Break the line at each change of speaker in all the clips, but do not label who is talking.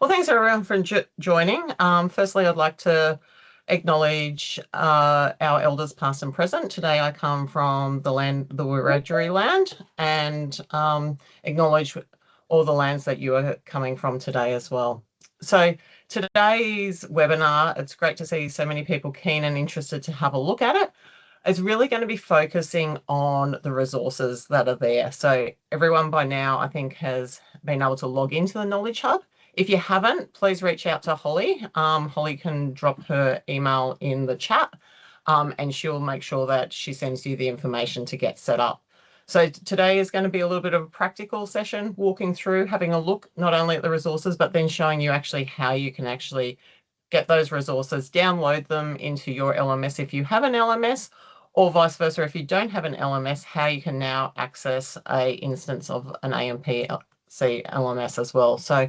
Well, thanks everyone for joining. Firstly, I'd like to acknowledge our elders past and present. Today I come from the Wiradjuri land, and acknowledge all the lands that you are coming from today as well. So today's webinar, it's great to see so many people keen and interested to have a look at it. It's really going to be focusing on the resources that are there. So everyone by now, I think, has been able to log into the Knowledge Hub. If you haven't, please reach out to Holly. Holly can drop her email in the chat, and she'll make sure that she sends you the information to get set up. So today is going to be a little bit of a practical session, walking through, having a look not only at the resources, but then showing you actually how you can actually get those resources, download them into your LMS if you have an LMS, or vice versa, if you don't have an LMS, how you can now access a instance of an AMPC LMS as well. So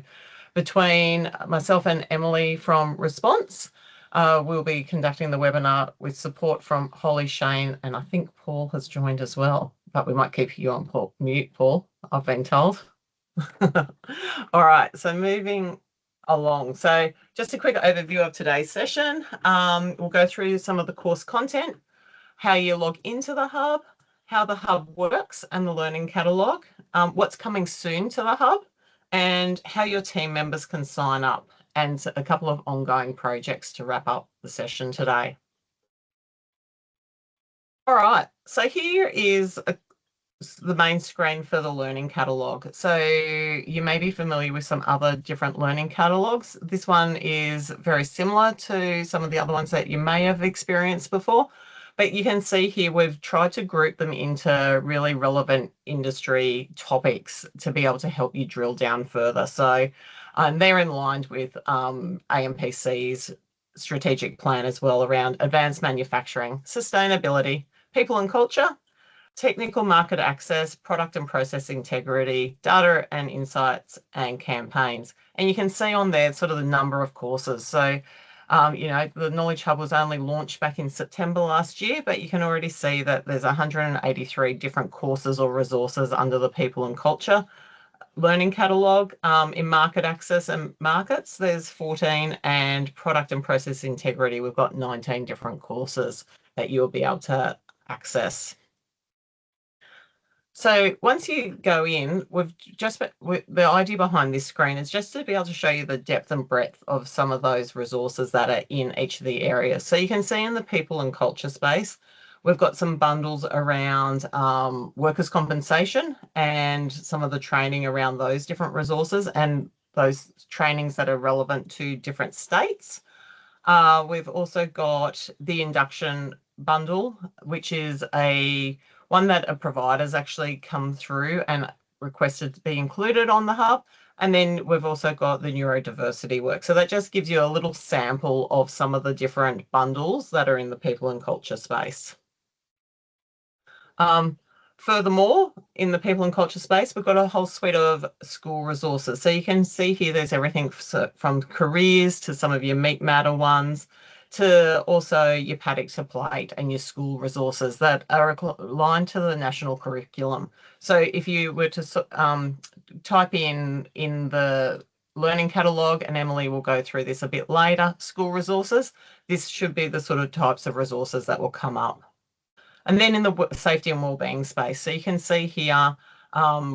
between myself and Emily from Response, we'll be conducting the webinar with support from Holly, Shane, and I think Paul has joined as well, but we might keep you on mute, Paul, I've been told. All right, so moving along. So just a quick overview of today's session. We'll go through some of the course content, how you log into the Hub, how the Hub works and the Learning Catalogue, what's coming soon to the Hub, and how your team members can sign up, and a couple of ongoing projects to wrap up the session today. All right, so here is the main screen for the Learning Catalogue. So you may be familiar with some other different learning catalogues. This one is very similar to some of the other ones that you may have experienced before, but you can see here we've tried to group them into really relevant industry topics to be able to help you drill down further. So they're in line with AMPC's strategic plan as well, around advanced manufacturing, sustainability, people and culture, technical market access, product and process integrity, data and insights, and campaigns. And you can see on there sort of the number of courses. So, the Knowledge Hub was only launched back in September last year, but you can already see that there's 183 different courses or resources under the People and Culture Learning Catalogue. In market access and markets, there's 14, and product and process integrity, we've got 19 different courses that you'll be able to access. So once you go in, the idea behind this screen is just to be able to show you the depth and breadth of some of those resources that are in each of the areas. So you can see in the people and culture space, we've got some bundles around workers' compensation and some of the training around those different resources and those trainings that are relevant to different states. We've also got the induction bundle, which is one that a provider's actually come through and requested to be included on the Hub. And then we've also got the neurodiversity work. So that just gives you a little sample of some of the different bundles that are in the people and culture space. Furthermore, in the people and culture space, we've got a whole suite of school resources. So you can see here there's everything from careers to some of your Meet Matter ones, to also your Paddock to Plate and your school resources that are aligned to the national curriculum. So if you were to type in the Learning Catalogue, and Emily will go through this a bit later, school resources, this should be the sort of types of resources that will come up. And then in the safety and wellbeing space, so you can see here,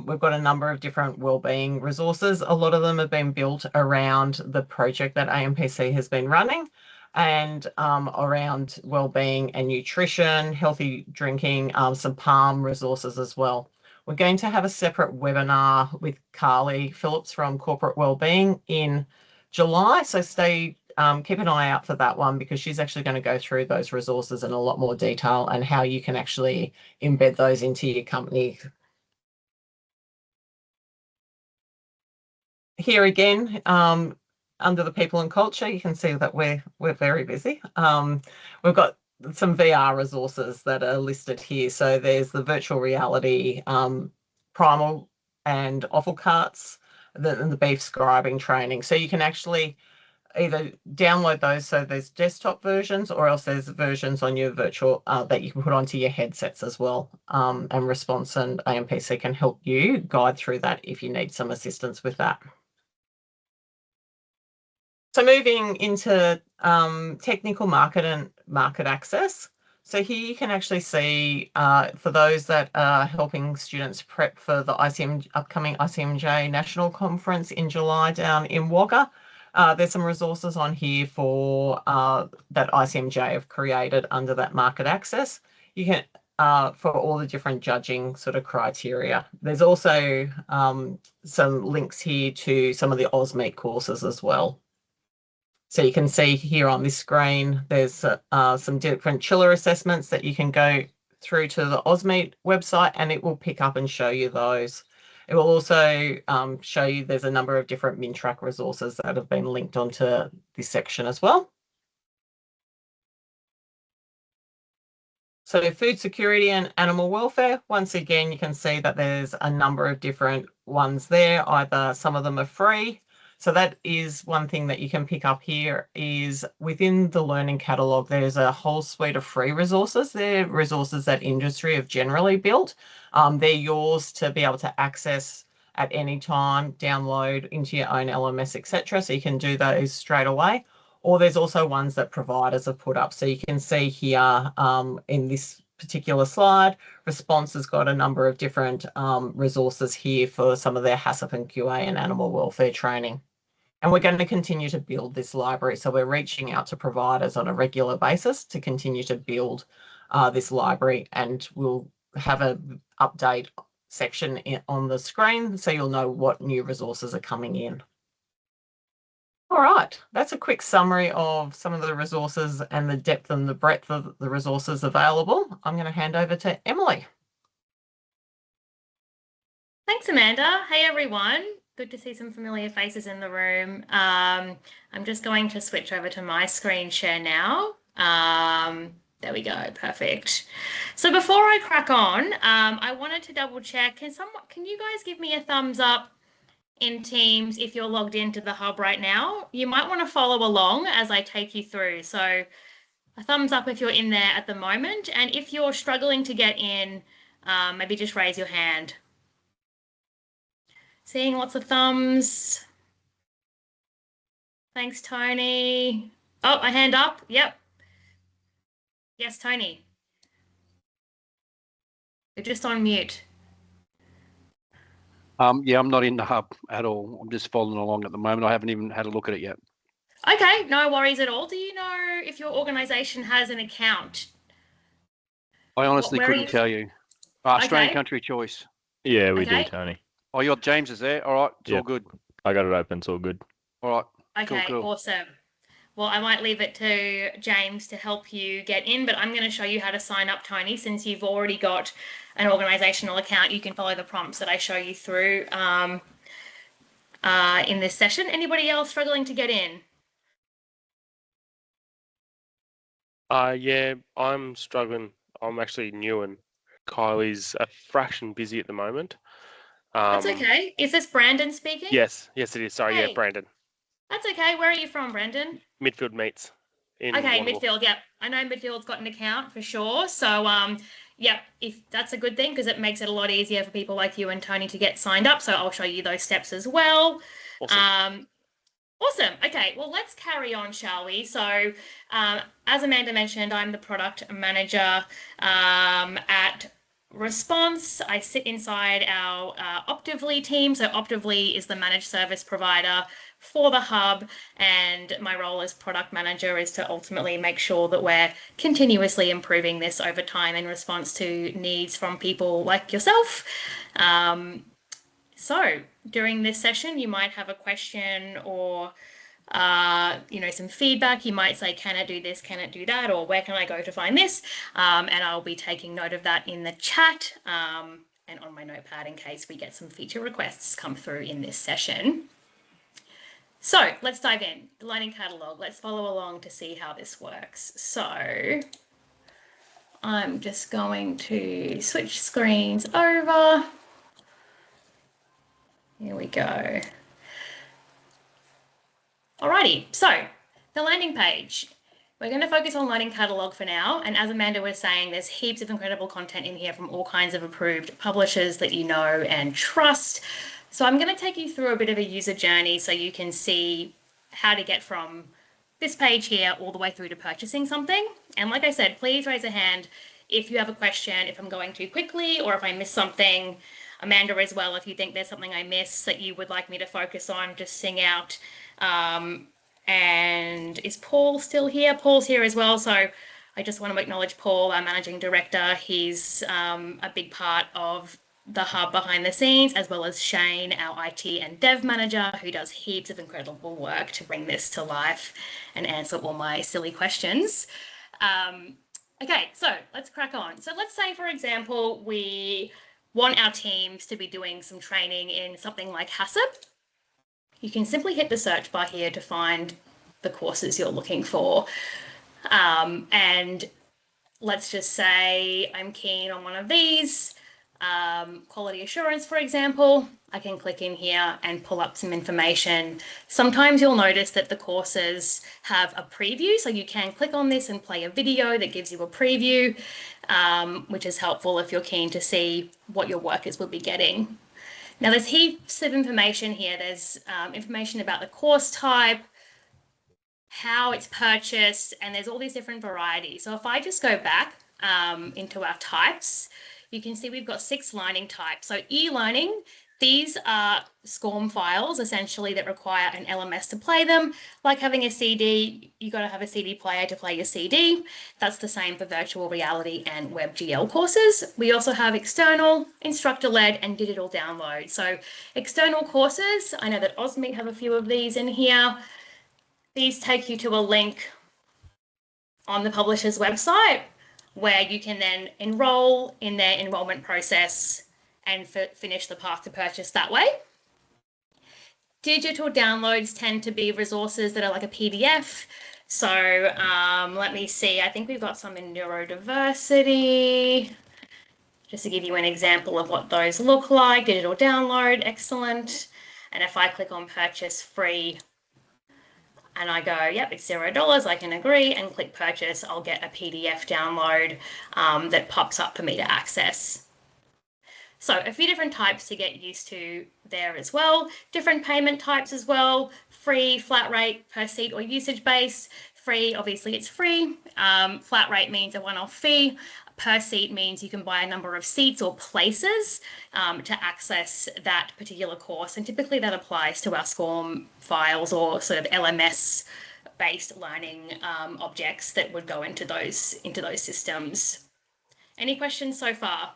we've got a number of different wellbeing resources. A lot of them have been built around the project that AMPC has been running, and around wellbeing and nutrition, healthy drinking, some palm resources as well. We're going to have a separate webinar with Carly Phillips from Corporate Wellbeing in July, so keep an eye out for that one, because she's actually going to go through those resources in a lot more detail and how you can actually embed those into your company. Here again, under the people and culture, you can see that we're very busy. We've got some VR resources that are listed here. So there's the virtual reality, primal and offal carts, the beef scribing training. So you can actually either download those, so there's desktop versions, or else there's versions on your virtual that you can put onto your headsets as well. And Response and AMPC can help you guide through that if you need some assistance with that. So moving into technical market and market access. So here you can actually see for those that are helping students prep for the upcoming ICMJ National Conference in July down in Wagga. There's some resources on here for that ICMJ have created under that market access. You can for all the different judging sort of criteria. There's also some links here to some of the AusMeet courses as well. So you can see here on this screen, there's some different chiller assessments that you can go through to the AusMeet website and it will pick up and show you those. It will also show you there's a number of different MinTrack resources that have been linked onto this section as well. So food security and animal welfare, once again, you can see that there's a number of different ones there. Either some of them are free. So that is one thing that you can pick up here is within the learning catalogue, there's a whole suite of free resources. They're resources that industry have generally built. They're yours to be able to access at any time, download into your own LMS, etc. So you can do those straight away. Or there's also ones that providers have put up. So you can see here in this particular slide, Response has got a number of different resources here for some of their HACCP and QA and animal welfare training. And we're going to continue to build this library. So we're reaching out to providers on a regular basis to continue to build this library, and we'll have an update section on the screen so you'll know what new resources are coming in. All right, that's a quick summary of some of the resources and the depth and the breadth of the resources available. I'm going to hand over to Emily.
Thanks, Amanda. Hey, everyone. Good to see some familiar faces in the room. I'm just going to switch over to my screen share now. There we go, perfect. So before I crack on, I wanted to double check. Can you guys give me a thumbs up in Teams if you're logged into the hub right now? You might want to follow along as I take you through. So a thumbs up if you're in there at the moment. And if you're struggling to get in, maybe just raise your hand. Seeing lots of thumbs. Thanks, Tony. Oh, a hand up. Yep. Yes, Tony. You're just on mute.
Yeah, I'm not in the hub at all. I'm just following along at the moment. I haven't even had a look at it yet.
Okay, no worries at all. Do you know if your organisation has an account?
I honestly couldn't tell you. Australian Country Choice.
Yeah, we do, Tony.
Oh, your James is there. All right, it's all good.
I got it open. It's all good.
All right.
Okay, cool. Awesome. Well, I might leave it to James to help you get in, but I'm going to show you how to sign up, Tony. Since you've already got an organisational account, you can follow the prompts that I show you through in this session. Anybody else struggling to get in?
Yeah, I'm struggling. I'm actually new and Kylie's a fraction busy at the moment.
That's okay. Is this Brandon speaking?
Yes, it is. Sorry, yeah, Brandon.
That's okay. Where are you from, Brandon?
Midfield Meats.
Okay, Midfield. Yep, I know Midfield's got an account for sure. So, yep, if that's a good thing because it makes it a lot easier for people like you and Tony to get signed up. So I'll show you those steps as well.
Awesome.
Awesome. Okay, well, let's carry on, shall we? So, as Amanda mentioned, I'm the product manager at Response. I sit inside our Optively team. So Optively is the managed service provider for the hub, and my role as product manager is to ultimately make sure that we're continuously improving this over time in response to needs from people like yourself. So during this session, you might have a question or some feedback. You might say, can it do this? Can it do that? Or where can I go to find this? And I'll be taking note of that in the chat and on my notepad in case we get some feature requests come through in this session. So let's dive in. The learning catalogue. Let's follow along to see how this works. So I'm just going to switch screens over. Here we go. Alrighty, so the landing page. We're going to focus on learning catalogue for now. And as Amanda was saying, there's heaps of incredible content in here from all kinds of approved publishers that you know and trust. So I'm going to take you through a bit of a user journey so you can see how to get from this page here all the way through to purchasing something. And like I said, please raise a hand if you have a question, if I'm going too quickly or if I missed something. Amanda as well, if you think there's something I missed that you would like me to focus on, just sing out. And is Paul still here? Paul's here as well. So I just want to acknowledge Paul, our managing director. He's a big part of the hub behind the scenes, as well as Shane, our IT and dev manager, who does heaps of incredible work to bring this to life and answer all my silly questions. Okay, so let's crack on. So let's say, for example, we want our teams to be doing some training in something like HACCP. You can simply hit the search bar here to find the courses you're looking for. And let's just say I'm keen on one of these, quality assurance, for example. I can click in here and pull up some information. Sometimes you'll notice that the courses have a preview, so you can click on this and play a video that gives you a preview, which is helpful if you're keen to see what your workers will be getting. Now, there's heaps of information here. There's information about the course type, how it's purchased, and there's all these different varieties. So if I just go back into our types, you can see we've got 6 learning types. So e-learning, these are SCORM files essentially that require an LMS to play them. Like having a CD, you got to have a CD player to play your CD. That's the same for virtual reality and WebGL courses. We also have external, instructor-led, and digital download. So external courses, I know that Osmeet have a few of these in here. These take you to a link on the publisher's website where you can then enroll in their enrollment process and finish the path to purchase that way. Digital downloads tend to be resources that are like a PDF. So let me see, I think we've got some in neurodiversity. Just to give you an example of what those look like, digital download, excellent. And if I click on purchase free, and I go, yep, it's $0, I can agree, and click purchase, I'll get a PDF download that pops up for me to access. So a few different types to get used to there as well. Different payment types as well, free, flat rate, per seat or usage base. Free, obviously it's free. Flat rate means a one-off fee. Per seat means you can buy a number of seats or places to access that particular course. And typically that applies to our SCORM files or sort of LMS-based learning objects that would go into those systems. Any questions so far?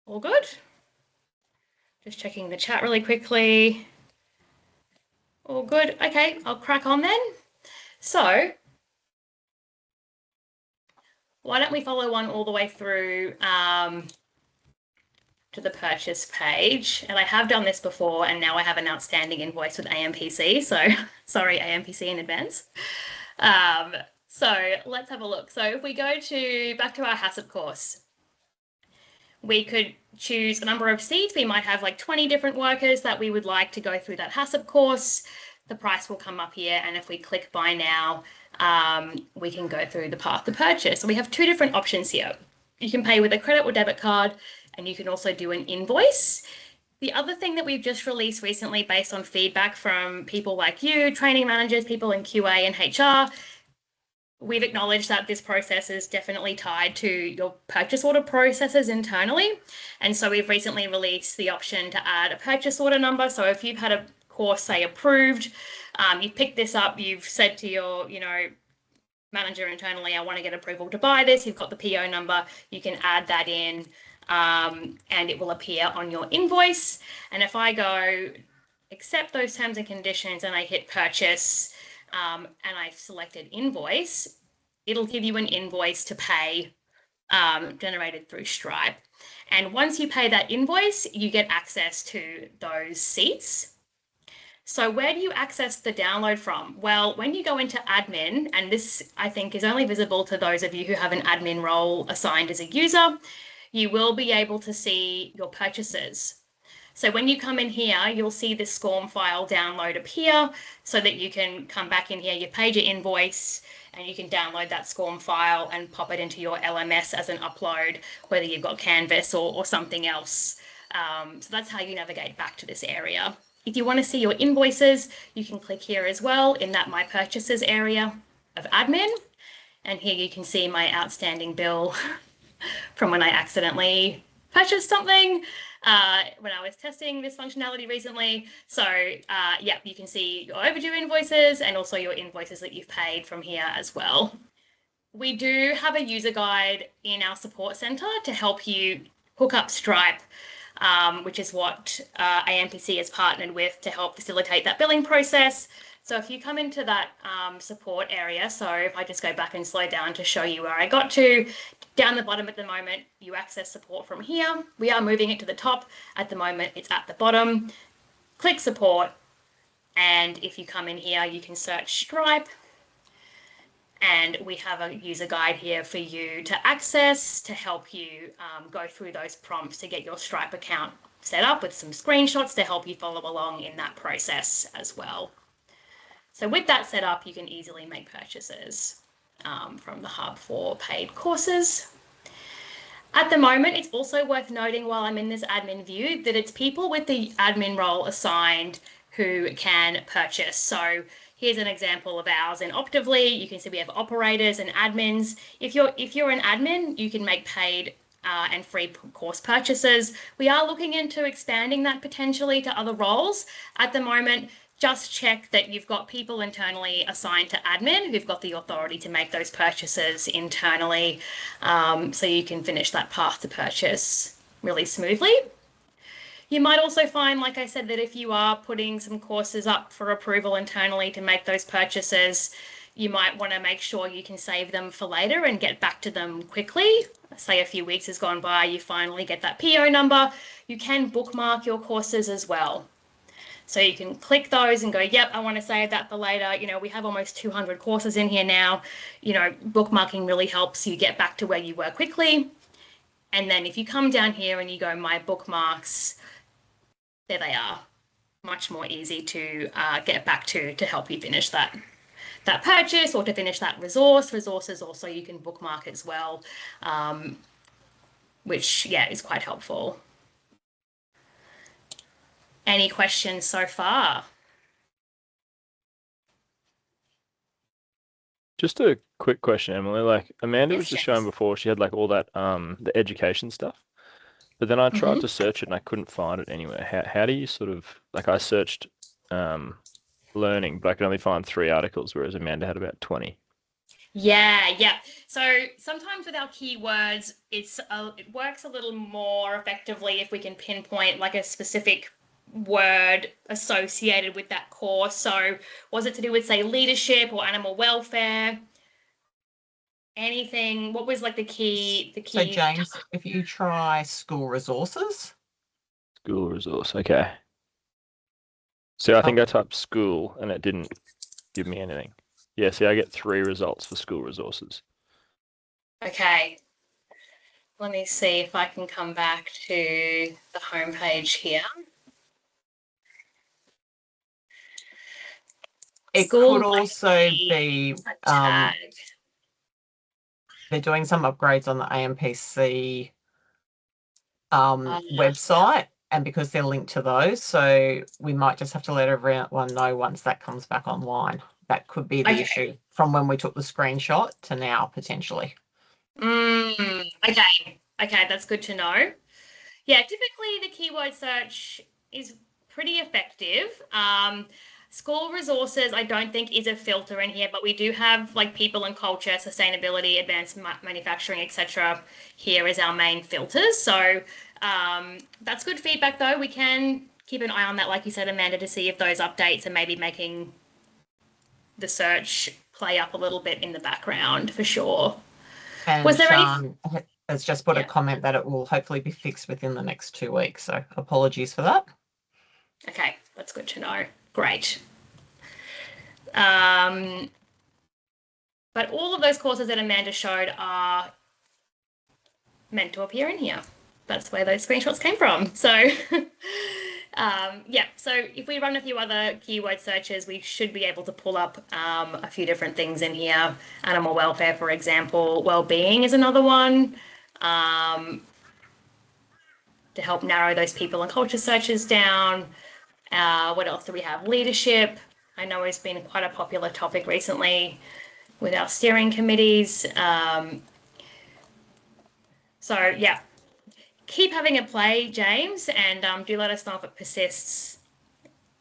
All good? Just checking the chat really quickly. All good. Okay, I'll crack on then. So why don't we follow on all the way through to the purchase page? And I have done this before, and now I have an outstanding invoice with AMPC. So sorry, AMPC in advance. So let's have a look. So if we go back to our HACCP course, we could choose a number of seats. We might have like 20 different workers that we would like to go through that HACCP course. The price will come up here, and if we click buy now, we can go through the path to purchase. So we have 2 different options here. You can pay with a credit or debit card, and you can also do an invoice. The other thing that we've just released recently based on feedback from people like you, training managers, people in QA and HR, we've acknowledged that this process is definitely tied to your purchase order processes internally. And so we've recently released the option to add a purchase order number. So if you've had a course, say, approved, you've picked this up, you've said to your, manager internally, I want to get approval to buy this, you've got the PO number, you can add that in and it will appear on your invoice. And if I go accept those terms and conditions and I hit purchase, and I've selected invoice, it'll give you an invoice to pay generated through Stripe. And once you pay that invoice, you get access to those seats. So where do you access the download from? Well, when you go into admin, and this I think is only visible to those of you who have an admin role assigned as a user, you will be able to see your purchases. So when you come in here, you'll see this SCORM file download appear so that you can come back in here, you paid your invoice, and you can download that SCORM file and pop it into your LMS as an upload, whether you've got Canvas or something else So that's how you navigate back to this area. If you want to see your invoices, you can click here as well in that My Purchases area of admin. And here you can see my outstanding bill from when I accidentally purchased something when I was testing this functionality recently. So yeah, you can see your overdue invoices and also your invoices that you've paid from here as well. We do have a user guide in our support center to help you hook up Stripe, which is what AMPC has partnered with to help facilitate that billing process. So if you come into that support area, so if I just go back and slow down to show you where I got to, down the bottom at the moment, you access support from here. We are moving it to the top. At the moment, it's at the bottom. Click support. And if you come in here, you can search Stripe. And we have a user guide here for you to access to help you go through those prompts to get your Stripe account set up with some screenshots to help you follow along in that process as well. So with that set up, you can easily make purchases from the hub for paid courses. At the moment, it's also worth noting while I'm in this admin view that it's people with the admin role assigned who can purchase. So here's an example of ours in Optively. You can see we have operators and admins. If you're an admin, you can make paid and free course purchases. We are looking into expanding that potentially to other roles. At the moment, just check that you've got people internally assigned to admin who've got the authority to make those purchases internally, so you can finish that path to purchase really smoothly. You might also find, like I said, that if you are putting some courses up for approval internally to make those purchases, you might want to make sure you can save them for later and get back to them quickly. Say a few weeks has gone by, you finally get that PO number. You can bookmark your courses as well. So you can click those and go, yep, I want to save that for later. You know, we have almost 200 courses in here now. You know, bookmarking really helps you get back to where you were quickly. And then if you come down here and you go My Bookmarks, there they are. Much more easy to get back to help you finish that purchase or to finish that resource. Resources also you can bookmark as well, which, yeah, is quite helpful. Any questions so far?
Just a quick question, Emily. Like Amanda
Yes,
was just
James.
showing before, she had like all that the education stuff. But then I tried to search it and I couldn't find it anywhere. How do you sort of, like, I searched learning, but I could only find 3 articles, whereas Amanda had about 20.
Yeah. So sometimes with our keywords, it works a little more effectively if we can pinpoint like a specific word associated with that course. So was it to do with, say, leadership or animal welfare? Anything? What was like the key?
So James, if you try school resources.
School resource, okay. So I think I typed school and it didn't give me anything. Yeah, see, I get 3 results for school resources.
Okay. Let me see if I can come back to the homepage here.
It
School
could also be
tag.
they're doing some upgrades on the AMPC website, and because they're linked to those, so we might just have to let everyone know once that comes back online. That could be the issue from when we took the screenshot to now, potentially.
Okay, that's good to know. Yeah, typically the keyword search is pretty effective. School resources, I don't think is a filter in here, but we do have like people and culture, sustainability, advanced manufacturing, etc. here as our main filters. So that's good feedback though. We can keep an eye on that, like you said, Amanda, to see if those updates are maybe making the search play up a little bit in the background for sure.
And
was there
Sean has just put a comment that it will hopefully be fixed within the next 2 weeks. So apologies for that.
Okay, that's good to know. Great. But all of those courses that Amanda showed are meant to appear in here. That's where those screenshots came from. So yeah, so if we run a few other keyword searches, we should be able to pull up a few different things in here. Animal welfare, for example. Well-being is another one. to help narrow those people and culture searches down. What else do we have? Leadership. I know it's been quite a popular topic recently with our steering committees. So yeah, keep having a play, James, and do let us know if it persists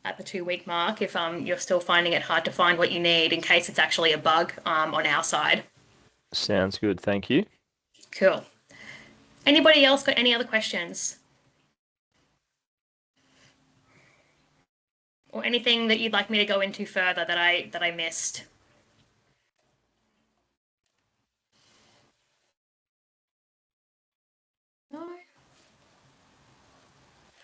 at the 2-week mark, if you're still finding it hard to find what you need, in case it's actually a bug on our side.
Sounds good. Thank you.
Cool. Anybody else got any other questions? Or anything that you'd like me to go into further that I missed? No.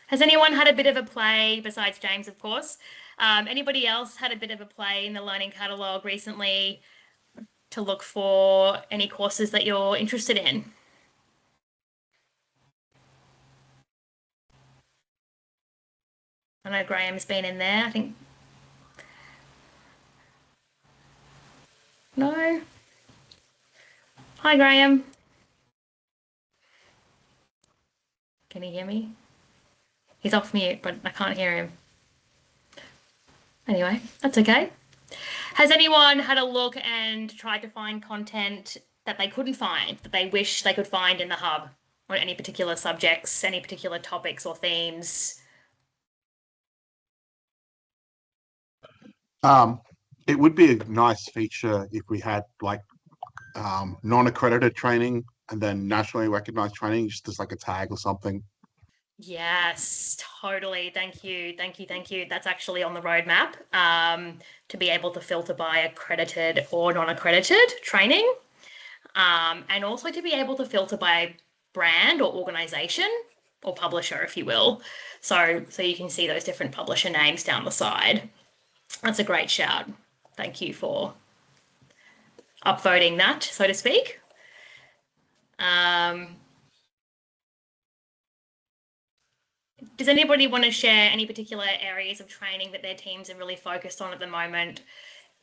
Has anyone had a bit of a play, besides James, of course? Anybody else had a bit of a play in the Learning Catalogue recently to look for any courses that you're interested in? I know Graham's been in there, I think. No? Hi, Graham. Can you hear me? He's off mute, but I can't hear him. Anyway, that's okay. Has anyone had a look and tried to find content that they couldn't find, that they wish they could find in the hub on any particular subjects, any particular topics or themes?
It would be a nice feature if we had like non-accredited training and then nationally recognized training, just as like a tag or something.
Yes, totally. Thank you. That's actually on the roadmap, to be able to filter by accredited or non-accredited training, and also to be able to filter by brand or organization or publisher, if you will. So you can see those different publisher names down the side. That's a great shout. Thank you for upvoting that, so to speak. Does anybody want to share any particular areas of training that their teams are really focused on at the moment?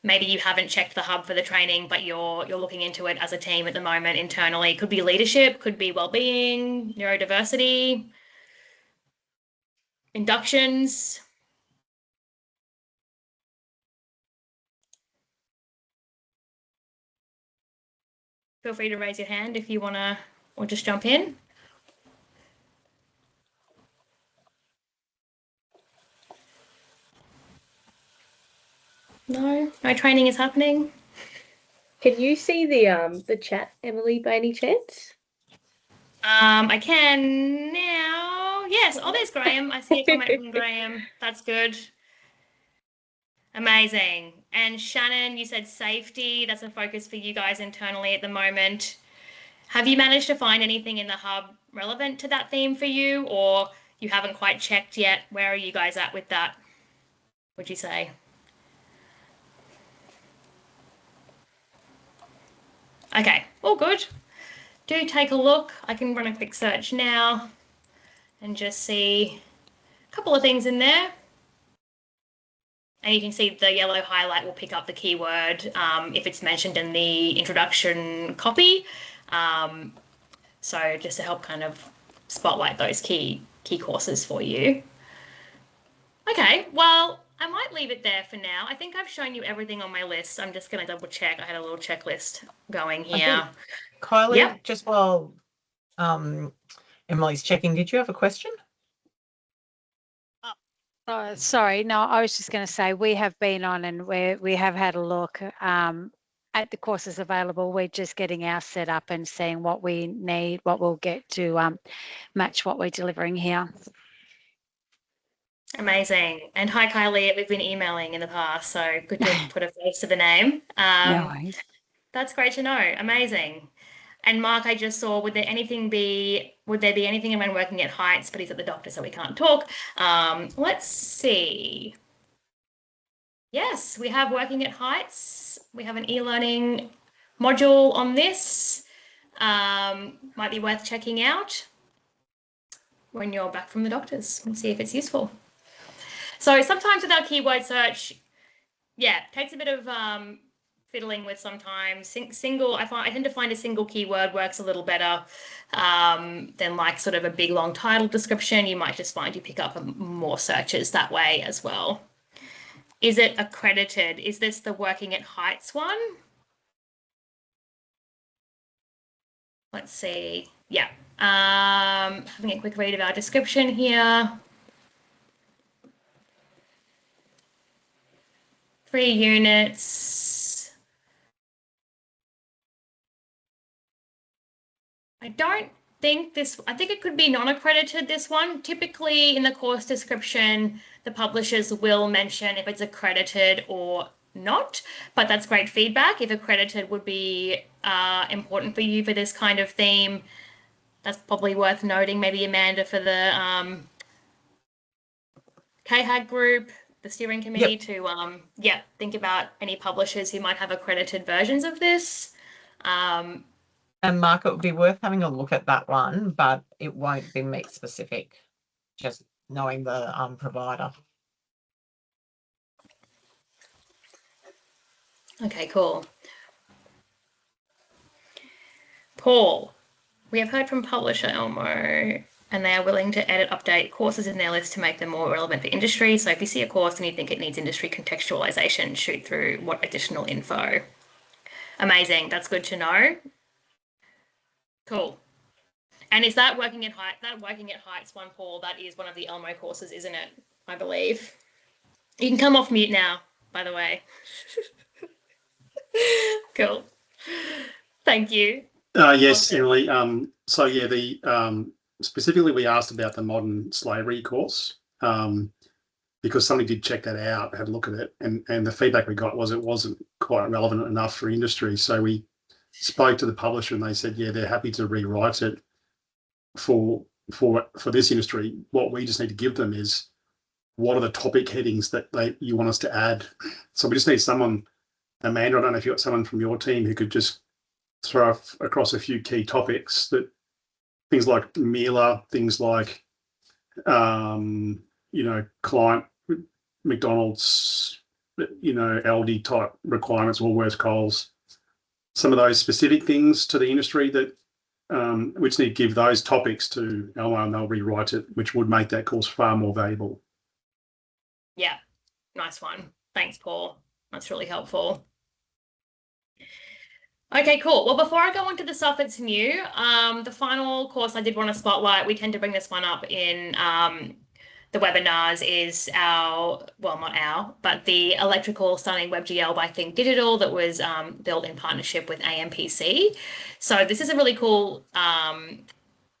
Maybe you haven't checked the hub for the training, but you're looking into it as a team at the moment internally. Could be leadership, could be well-being, neurodiversity, inductions. Feel free to raise your hand if you want to, or just jump in. No training is happening.
Can you see the chat, Emily, by any chance?
I can now. Yes. Oh, there's Graham. I see a comment from Graham. That's good. Amazing. And Shannon, you said safety. That's a focus for you guys internally at the moment. Have you managed to find anything in the hub relevant to that theme for you, or you haven't quite checked yet? Where are you guys at with that, would you say? Okay, all good. Do take a look. I can run a quick search now and just see a couple of things in there. And you can see the yellow highlight will pick up the keyword if it's mentioned in the introduction copy. So just to help kind of spotlight those key courses for you. Okay, well, I might leave it there for now. I think I've shown you everything on my list. I'm just going to double check. I had a little checklist going here.
Kylie,
Yep.
just while Emily's checking, did you have a question?
Sorry, no, I was just going to say we have been on and we have had a look at the courses available. We're just getting our set up and seeing what we need, what we'll get to match what we're delivering here.
Amazing. And hi, Kylie. We've been emailing in the past, so good to put a face to the name.
No worries.
That's great to know. Amazing. And Mark, I just saw, would there be anything around working at Heights, but he's at the doctor, so we can't talk. Let's see. Yes, we have working at Heights. We have an e-learning module on this. Might be worth checking out when you're back from the doctors and see if it's useful. So sometimes with our keyword search, yeah, it takes a bit of fiddling with sometimes. I tend to find a single keyword works a little better than like sort of a big long title description. You might just find you pick up more searches that way as well. Is it accredited? Is this the Working at Heights one? Let's see. Yeah. Having a quick read of our description here. 3 units. I think it could be non-accredited, this one. Typically in the course description, the publishers will mention if it's accredited or not, but that's great feedback. If accredited would be important for you for this kind of theme, that's probably worth noting. Maybe Amanda for the KHAG group, the steering committee, to think about any publishers who might have accredited versions of this.
And Mark, it would be worth having a look at that one, but it won't be meat specific, just knowing the provider.
Okay, cool. Paul, we have heard from publisher Elmo, and they are willing to edit, update courses in their list to make them more relevant for industry. So if you see a course and you think it needs industry contextualization, shoot through what additional info. Amazing, that's good to know. Cool. And is that Working at Heights one, Paul? That is one of the Elmo courses, isn't it? I believe. You can come off mute now, by the way. Cool. Thank you.
Yes, Emily. So yeah, specifically we asked about the modern slavery course because somebody did check that out, had a look at it, and the feedback we got was it wasn't quite relevant enough for industry. So we spoke to the publisher and they said, yeah, they're happy to rewrite it for this industry. What we just need to give them is what are the topic headings that you want us to add. So we just need someone, Amanda, I don't know if you've got someone from your team who could just throw across a few key topics, that things like MELA, things like client McDonald's, Aldi type requirements, Woolworths, Coles, some of those specific things to the industry that we just need to give those topics to Elmo and they'll rewrite it, which would make that course far more valuable.
Yeah, nice one. Thanks, Paul. That's really helpful. Okay, cool. Well, before I go on to the stuff that's new, the final course I did want to spotlight, we tend to bring this one up in the webinars, is the Electrical Stunning WebGL by Think Digital that was built in partnership with AMPC. So this is a really cool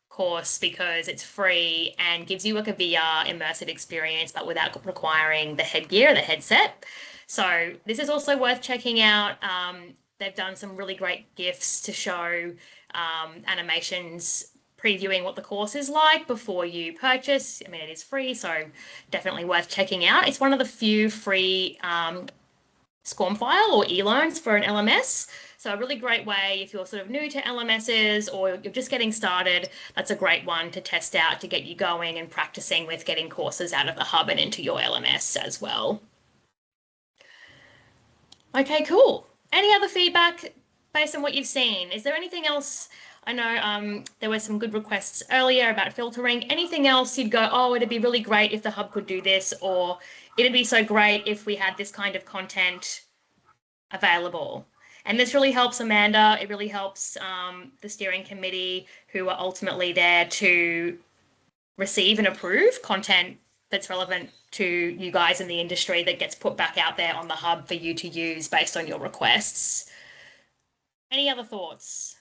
course because it's free and gives you like a VR immersive experience, but without requiring the headgear, the headset. So this is also worth checking out. They've done some really great GIFs to show animations previewing what the course is like before you purchase. I mean, it is free, so definitely worth checking out. It's one of the few free SCORM file or e-learns for an LMS. So a really great way if you're sort of new to LMSs or you're just getting started, that's a great one to test out to get you going and practicing with getting courses out of the hub and into your LMS as well. Okay, cool. Any other feedback based on what you've seen? Is there anything else? I know there were some good requests earlier about filtering. Anything else you'd go, oh, it'd be really great if the hub could do this, or it'd be so great if we had this kind of content available. And this really helps Amanda. It really helps the steering committee, who are ultimately there to receive and approve content that's relevant to you guys in the industry that gets put back out there on the hub for you to use based on your requests. Any other thoughts?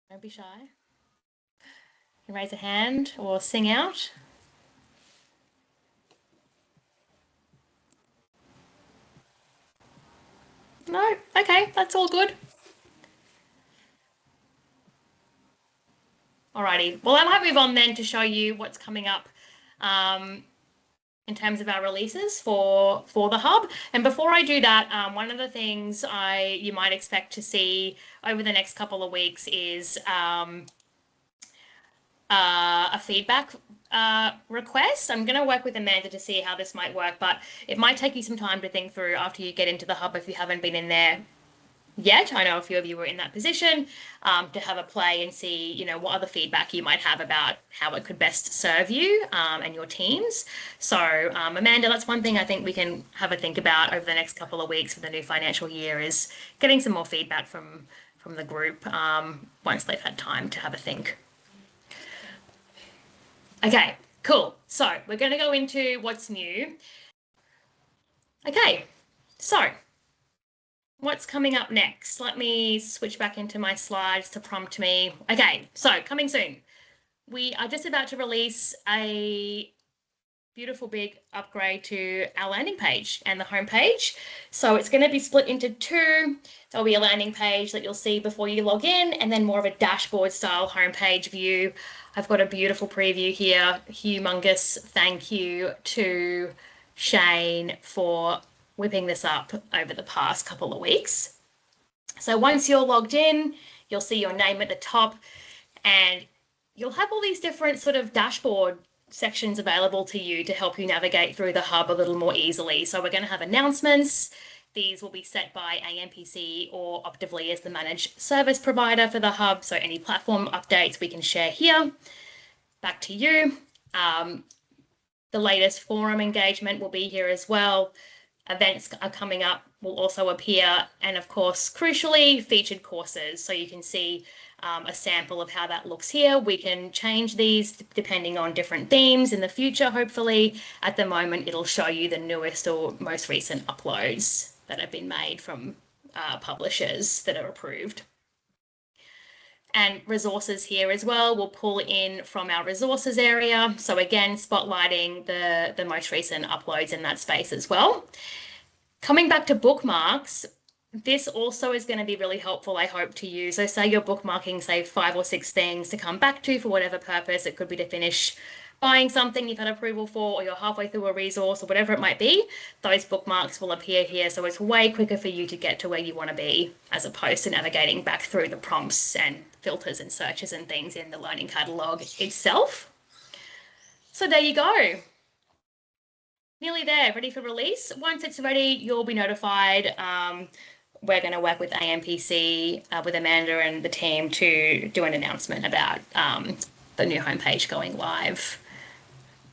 Don't be shy. You can raise a hand or sing out. No? Okay, that's all good. Alrighty, well, I might move on then to show you what's coming up in terms of our releases for the hub. And before I do that, one of the things you might expect to see over the next couple of weeks is a feedback request. I'm going to work with Amanda to see how this might work, but it might take you some time to think through after you get into the hub if you haven't been in there yet. I know a few of you were in that position, to have a play and see, you know, what other feedback you might have about how it could best serve you and your teams. So Amanda, that's one thing I think we can have a think about over the next couple of weeks for the new financial year, is getting some more feedback from the group once they've had time to have a think. Okay, cool. So we're going to go into what's new. Okay, so what's coming up next? Let me switch back into my slides to prompt me. Okay, so coming soon. We are just about to release a beautiful big upgrade to our landing page and the home page. So it's going to be split into two. There'll be a landing page that you'll see before you log in, and then more of a dashboard style homepage view. I've got a beautiful preview here. Humongous thank you to Shane for whipping this up over the past couple of weeks. So once you're logged in, you'll see your name at the top, and you'll have all these different sort of dashboard sections available to you to help you navigate through the hub a little more easily. So we're going to have announcements. These will be set by AMPC or Optively as the managed service provider for the hub. So any platform updates we can share here. Back to you. The latest forum engagement will be here as well. Events are coming up, will also appear, and of course, crucially, featured courses. So you can see a sample of how that looks here. We can change these depending on different themes in the future, hopefully. At the moment, it'll show you the newest or most recent uploads that have been made from publishers that are approved. And resources here as well, we'll pull in from our resources area. So again, spotlighting the most recent uploads in that space as well. Coming back to bookmarks, this also is going to be really helpful, I hope, to you. So say you're bookmarking, say 5 or 6 things to come back to for whatever purpose. It could be to finish buying something you've had approval for, or you're halfway through a resource, or whatever it might be. Those bookmarks will appear here. So it's way quicker for you to get to where you want to be, as opposed to navigating back through the prompts and filters and searches and things in the learning catalog itself. So there you go. Nearly there, ready for release. Once it's ready, you'll be notified. We're going to work with AMPC, with Amanda and the team, to do an announcement about the new homepage going live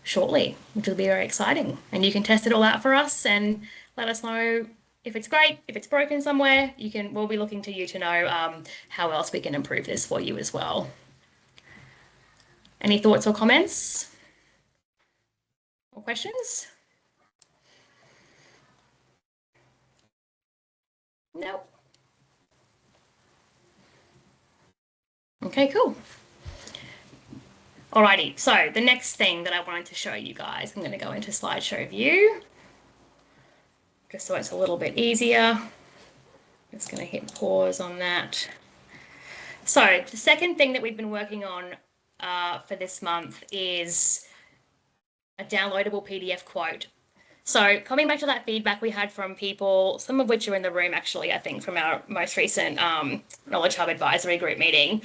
shortly, which will be very exciting. And you can test it all out for us and let us know if it's great, if it's broken somewhere. We'll be looking to you to know how else we can improve this for you as well. Any thoughts or comments or questions? Nope. Okay, cool. Alrighty, so the next thing that I wanted to show you guys, I'm going to go into slideshow view, just so it's a little bit easier. Just going to hit pause on that. So the second thing that we've been working on for this month is a downloadable PDF quote. So coming back to that feedback we had from people, some of which are in the room actually, I think, from our most recent Knowledge Hub advisory group meeting.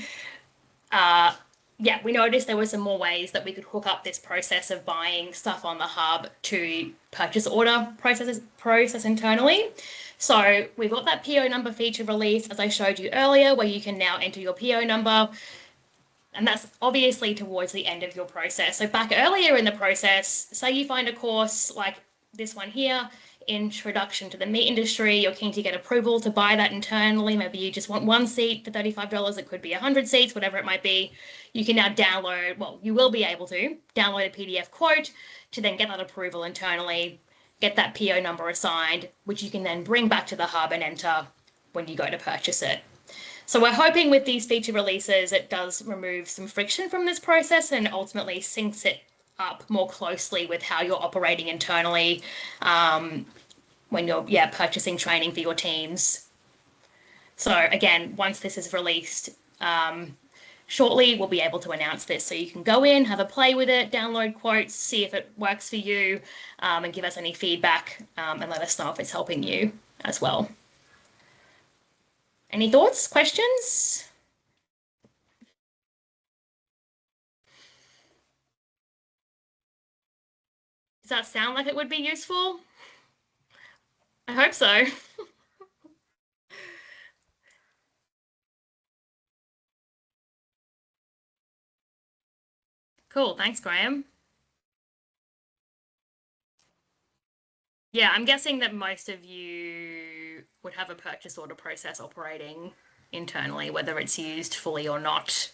Yeah, we noticed there were some more ways that we could hook up this process of buying stuff on the hub to purchase order process internally. So we've got that PO number feature release, as I showed you earlier, where you can now enter your PO number. And that's obviously towards the end of your process. So back earlier in the process, say you find a course like this one here, Introduction to the Meat Industry, you're keen to get approval to buy that internally. Maybe you just want 1 seat for $35. It could be 100 seats, whatever it might be. You can now download, well, you will be able to download a PDF quote to then get that approval internally, get that PO number assigned, which you can then bring back to the hub and enter when you go to purchase it. So we're hoping with these feature releases, it does remove some friction from this process and ultimately syncs it up more closely with how you're operating internally when you're purchasing training for your teams. So again, once this is released shortly, we'll be able to announce this. So you can go in, have a play with it, download quotes, see if it works for you, and give us any feedback and let us know if it's helping you as well. Any thoughts, questions? Does that sound like it would be useful? I hope so. Cool, thanks, Graham. Yeah, I'm guessing that most of you would have a purchase order process operating internally, whether it's used fully or not.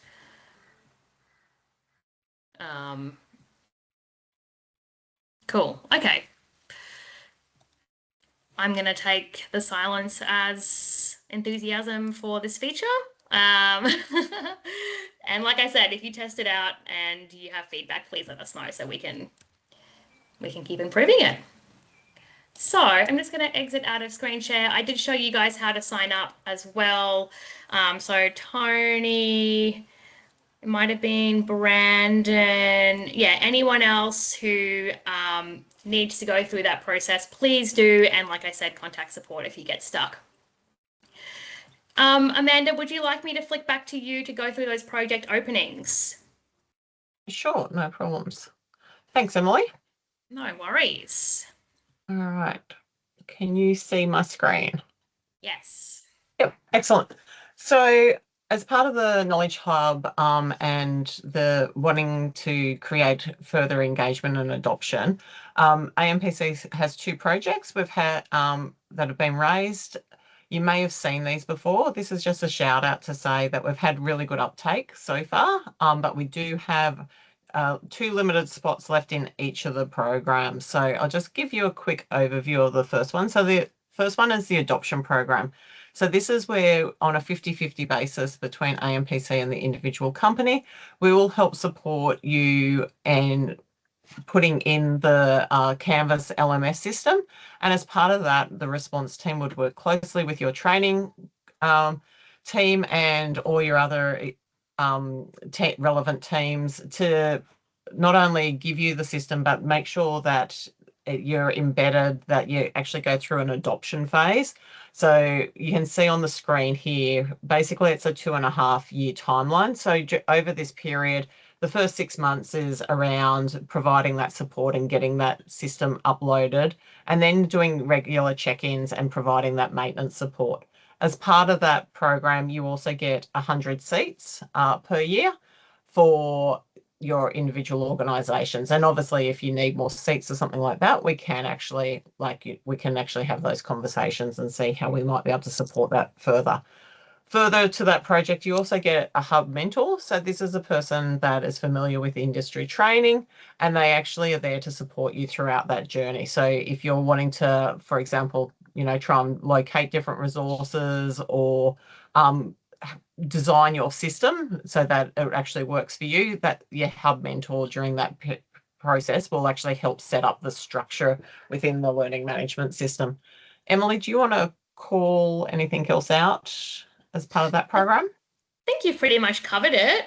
Cool, okay. I'm going to take the silence as enthusiasm for this feature. And like I said, if you test it out and you have feedback, please let us know so we can keep improving it. So I'm just going to exit out of screen share. I did show you guys how to sign up as well. So Tony, it might have been Brandon. Yeah, anyone else who needs to go through that process, please do. And like I said, contact support if you get stuck. Amanda, would you like me to flick back to you to go through those project openings?
Sure, no problems. Thanks, Emily.
No worries.
All right. Can you see my screen?
Yes.
Yep, excellent. So as part of the Knowledge Hub and the wanting to create further engagement and adoption, AMPC has 2 projects we've had that have been raised. You may have seen these before. This is just a shout out to say that we've had really good uptake so far, but we do have 2 limited spots left in each of the programs. So I'll just give you a quick overview of the first one. So the first one is the adoption program. So this is where on a 50-50 basis between AMPC and the individual company, we will help support you in putting in the Canvas LMS system. And as part of that, the response team would work closely with your training team and all your other relevant teams to not only give you the system, but make sure that you're embedded, that you actually go through an adoption phase. So you can see on the screen here, basically it's a 2.5-year timeline. So over this period, the first 6 months is around providing that support and getting that system uploaded, and then doing regular check-ins and providing that maintenance support. As part of that program, you also get 100 seats per year for your individual organizations. And obviously, if you need more seats or something like that, we can actually have those conversations and see how we might be able to support that further. Further to that project, you also get a hub mentor. So this is a person that is familiar with industry training, and they actually are there to support you throughout that journey. So if you're wanting to, for example, try and locate different resources or design your system so that it actually works for you, that your hub mentor during that process will actually help set up the structure within the learning management system. Emily, do you want to call anything else out as part of that program?
I think you've pretty much covered it.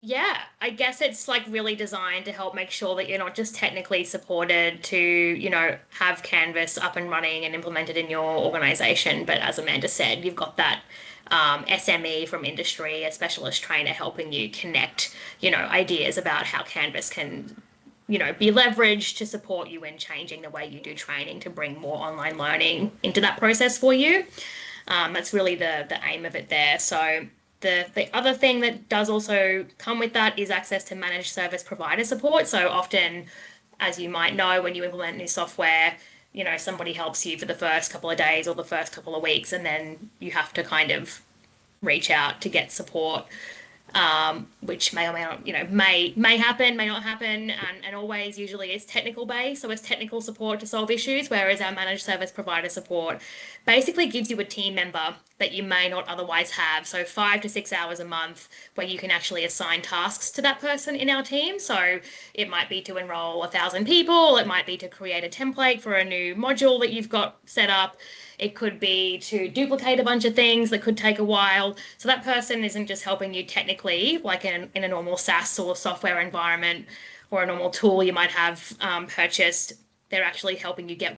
Yeah, I guess it's like really designed to help make sure that you're not just technically supported to, have Canvas up and running and implemented in your organization, but as Amanda said, you've got that SME from industry, a specialist trainer helping you connect, ideas about how Canvas can, be leveraged to support you in changing the way you do training to bring more online learning into that process for you. That's really the aim of it there. So the other thing that does also come with that is access to managed service provider support. So often, as you might know, when you implement new software, somebody helps you for the first couple of days or the first couple of weeks, and then you have to kind of reach out to get support, which may or may not, may happen, may not happen, and always usually is technical based. So it's technical support to solve issues, whereas our managed service provider support basically gives you a team member that you may not otherwise have. So 5 to 6 hours a month where you can actually assign tasks to that person in our team. So it might be to enroll 1,000 people. It might be to create a template for a new module that you've got set up. It could be to duplicate a bunch of things that could take a while. So that person isn't just helping you technically, like in a normal SaaS or software environment or a normal tool you might have purchased. They're actually helping you get